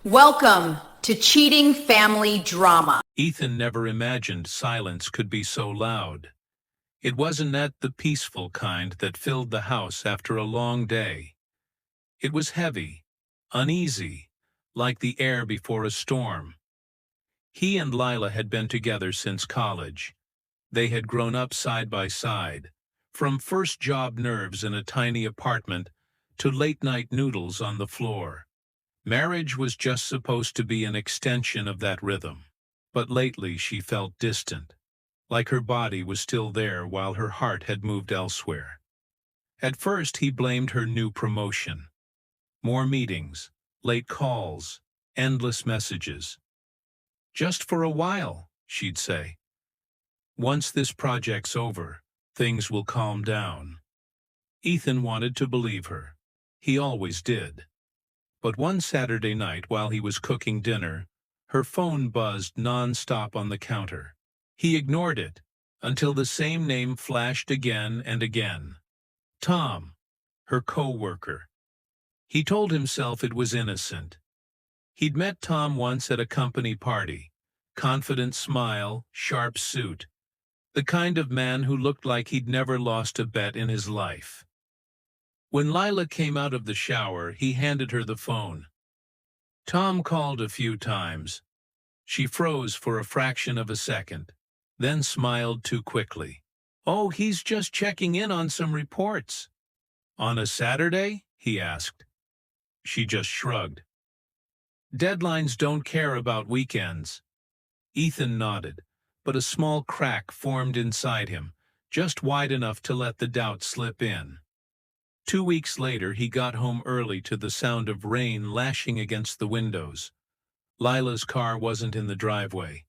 Welcome to Cheating Family Drama. Ethan never imagined silence could be so loud. It wasn't that the peaceful kind that filled the house after a long day. It was heavy, uneasy, like the air before a storm. He and Lila had been together since college. They had grown up side by side, from first job nerves in a tiny apartment to late-night noodles on the floor. Marriage was just supposed to be an extension of that rhythm. But lately she felt distant, like her body was still there while her heart had moved elsewhere. At first he blamed her new promotion. More meetings, late calls, endless messages. Just for a while, she'd say. Once this project's over, things will calm down. Ethan wanted to believe her. He always did. But one Saturday night while he was cooking dinner, her phone buzzed non-stop on the counter. He ignored it, until the same name flashed again and again. Tom, her co-worker. He told himself it was innocent. He'd met Tom once at a company party. Confident smile, sharp suit. The kind of man who looked like he'd never lost a bet in his life. When Lila came out of the shower, he handed her the phone. Tom called a few times. She froze for a fraction of a second, then smiled too quickly. "Oh, he's just checking in on some reports." "On a Saturday?" he asked. She just shrugged. "Deadlines don't care about weekends." Ethan nodded, but a small crack formed inside him, just wide enough to let the doubt slip in. 2 weeks later, he got home early to the sound of rain lashing against the windows. Lila's car wasn't in the driveway.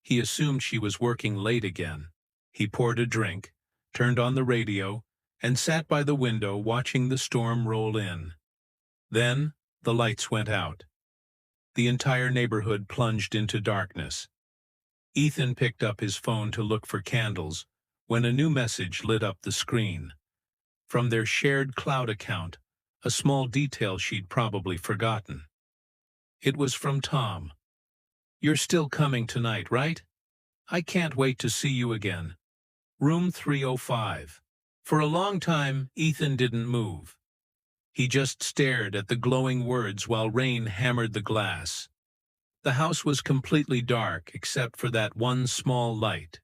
He assumed she was working late again. He poured a drink, turned on the radio, and sat by the window watching the storm roll in. Then, the lights went out. The entire neighborhood plunged into darkness. Ethan picked up his phone to look for candles when a new message lit up the screen. From their shared cloud account, a small detail she'd probably forgotten. It was from Tom. "You're still coming tonight, right? I can't wait to see you again. Room 305. For a long time, Ethan didn't move. He just stared at the glowing words while rain hammered the glass. The house was completely dark except for that one small light,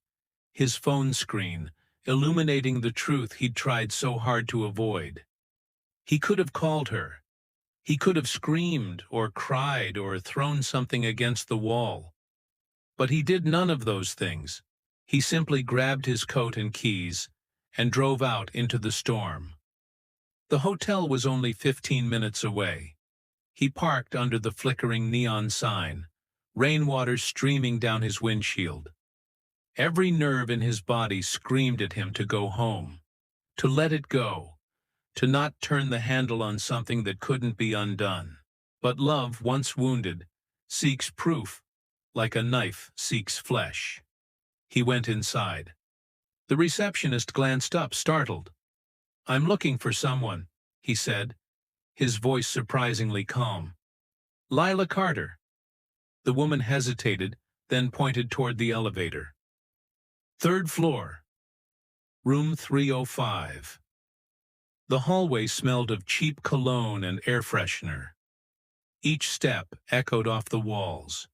his phone screen, illuminating the truth he'd tried so hard to avoid. He could have called her. He could have screamed or cried or thrown something against the wall. But he did none of those things. He simply grabbed his coat and keys and drove out into the storm. The hotel was only 15 minutes away. He parked under the flickering neon sign, rainwater streaming down his windshield. Every nerve in his body screamed at him to go home, to let it go, to not turn the handle on something that couldn't be undone. But love, once wounded, seeks proof, like a knife seeks flesh. He went inside. The receptionist glanced up, startled. "I'm looking for someone," he said, his voice surprisingly calm. "Lila Carter." The woman hesitated, then pointed toward the elevator. "Third floor. Room 305. The hallway smelled of cheap cologne and air freshener. Each step echoed off the walls.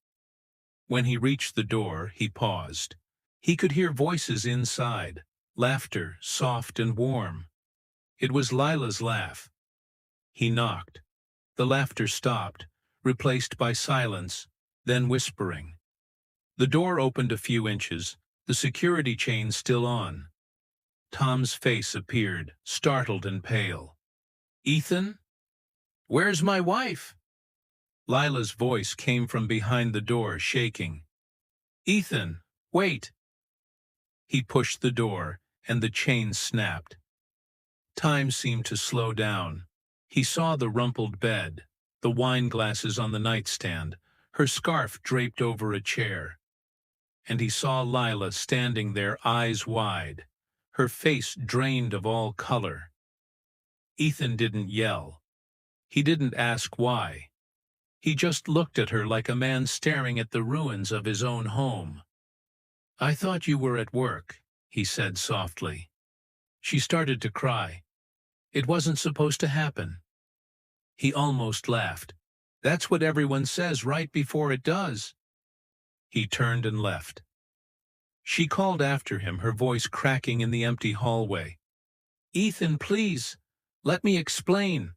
When he reached the door, he paused. He could hear voices inside, laughter, soft and warm. It was Lila's laugh. He knocked. The laughter stopped, replaced by silence, then whispering. The door opened a few inches, the security chain still on. Tom's face appeared, startled and pale. "Ethan? Where's my wife?" Lila's voice came from behind the door, shaking. "Ethan, wait." He pushed the door, and the chain snapped. Time seemed to slow down. He saw the rumpled bed, the wine glasses on the nightstand, her scarf draped over a chair. And he saw Lila standing there, eyes wide, her face drained of all color. Ethan didn't yell. He didn't ask why. He just looked at her like a man staring at the ruins of his own home. "I thought you were at work," he said softly. She started to cry. It wasn't supposed to happen. He almost laughed. "That's what everyone says right before it does." He turned and left. She called after him, her voice cracking in the empty hallway. "Ethan, please, let me explain."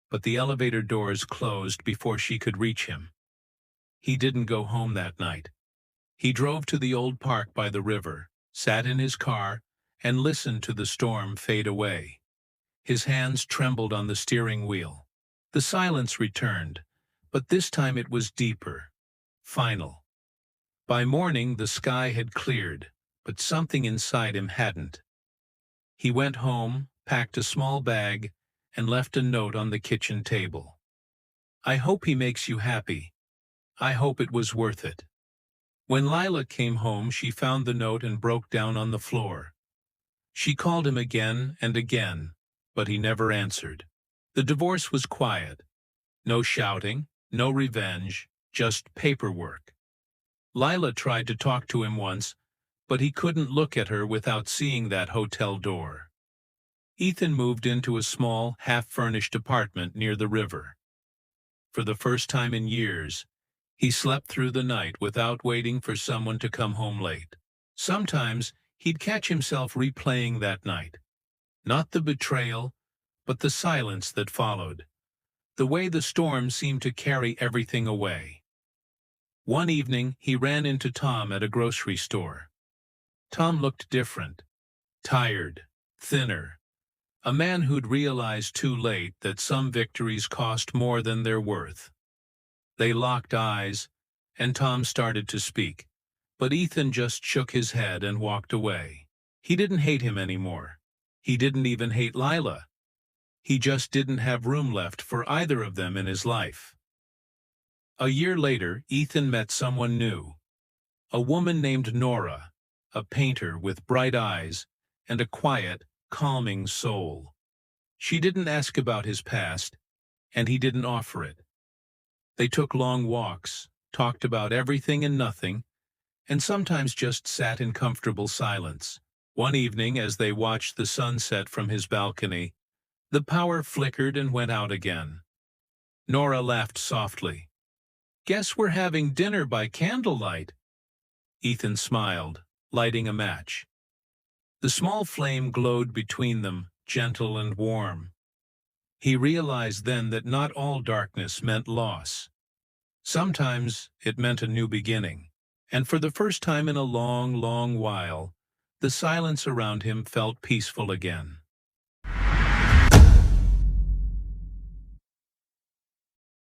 But the elevator doors closed before she could reach him. He didn't go home that night. He drove to the old park by the river, sat in his car, and listened to the storm fade away. His hands trembled on the steering wheel. The silence returned, but this time it was deeper, final. By morning, the sky had cleared, but something inside him hadn't. He went home, packed a small bag, and left a note on the kitchen table. "I hope he makes you happy. I hope it was worth it." When Lila came home, she found the note and broke down on the floor. She called him again and again, but he never answered. The divorce was quiet. No shouting, no revenge, just paperwork. Lila tried to talk to him once, but he couldn't look at her without seeing that hotel door. Ethan moved into a small, half-furnished apartment near the river. For the first time in years, he slept through the night without waiting for someone to come home late. Sometimes he'd catch himself replaying that night. Not the betrayal, but the silence that followed. The way the storm seemed to carry everything away. One evening, he ran into Tom at a grocery store. Tom looked different. Tired, thinner. A man who'd realized too late that some victories cost more than they're worth. They locked eyes, and Tom started to speak, but Ethan just shook his head and walked away. He didn't hate him anymore. He didn't even hate Lila. He just didn't have room left for either of them in his life. A year later, Ethan met someone new. A woman named Nora, a painter with bright eyes and a quiet, calming soul. She didn't ask about his past, and he didn't offer it. They took long walks, talked about everything and nothing, and sometimes just sat in comfortable silence. One evening, as they watched the sunset from his balcony, the power flickered and went out again. Nora laughed softly. "Guess we're having dinner by candlelight." Ethan smiled, lighting a match. The small flame glowed between them, gentle and warm. He realized then that not all darkness meant loss. Sometimes it meant a new beginning, and for the first time in a long, long while, the silence around him felt peaceful again.